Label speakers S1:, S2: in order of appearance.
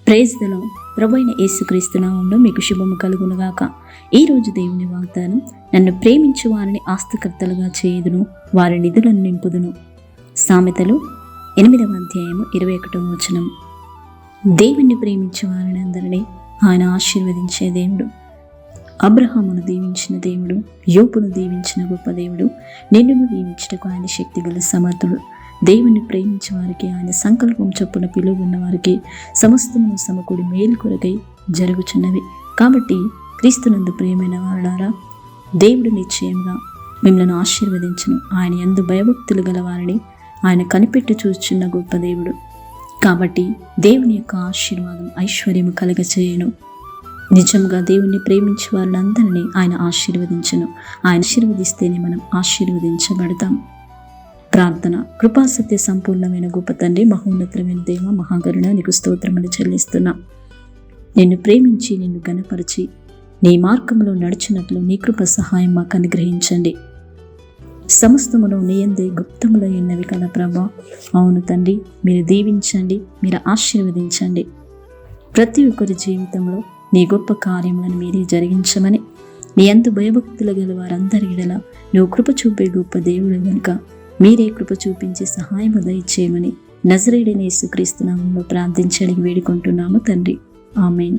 S1: Praise the lord. ప్రభువైన యేసుక్రీస్తు నామములో మీకు శుభము కలుగునుగాక. ఈరోజు దేవుని వాగ్దానం, నన్ను ప్రేమించు వారిని ఆస్తికర్తలుగా చేయుదును, వారి నిధులను నింపుదును. సామెతలు 8వ అధ్యాయము 21వ వచనం. దేవుణ్ణి ప్రేమించే వారిని అందరినీ ఆయన ఆశీర్వదించే దేవుడు. అబ్రహామును దీవించిన దేవుడు, యోబును దీవించిన గొప్ప దేవుడు, నిన్నును దీవించుటకు ఆయన శక్తిగల సమర్థుడు. దేవుని ప్రేమించే వారికి, ఆయన సంకల్పం చొప్పున పిలువన్న వారికి సమస్తమును సమకూడి మేలు కొరకై జరుగుచున్నవి. కాబట్టి క్రీస్తునందు ప్రియమైన వారులారా, దేవుడు నిశ్చయంగా మిమ్మల్ని ఆశీర్వదించును. ఆయన యందు భయభక్తులు గల వారిని ఆయన కనిపెట్టి చూచున్న గొప్ప దేవుడు. కాబట్టి దేవుని యొక్క ఆశీర్వాదం, ఐశ్వర్యము కలగచేయును. నిజంగా దేవుణ్ణి ప్రేమించే వారిని అందరినీ ఆయన ఆశీర్వదించును. ఆయన ఆశీర్వదిస్తేనే మనం ఆశీర్వదించబడతాం. ప్రార్థన. కృపాసత్య సంపూర్ణమైన గొప్ప తండ్రి, మహోన్నతమైన దేవ, మహాగరుణ, నీకు స్తోత్రములు చెల్లిస్తున్నా. నిన్ను ప్రేమించి నిన్ను గణపరిచి నీ మార్గంలో నడిచినట్లు నీ కృప సహాయం మాకు అనుగ్రహించండి. సమస్తమును నీ యందే గుప్తములో ఉన్నవి కదా ప్రభా. అవును తండ్రి, మీరు దీవించండి, మీరు ఆశీర్వదించండి. ప్రతి ఒక్కరి జీవితంలో నీ గొప్ప కార్యములను మీరే జరిగించమని, నీ యందు భయభక్తులు గల వారందరి ఎడల నువ్వు కృప చూపే గొప్ప దేవుడు కనుక మీరే కృప చూపించి సహాయము దయచేయమని నజరేయుడైన యేసుక్రీస్తు నామములో ప్రార్థించడానికి వేడుకుంటున్నాము తండ్రి. ఆమేన్.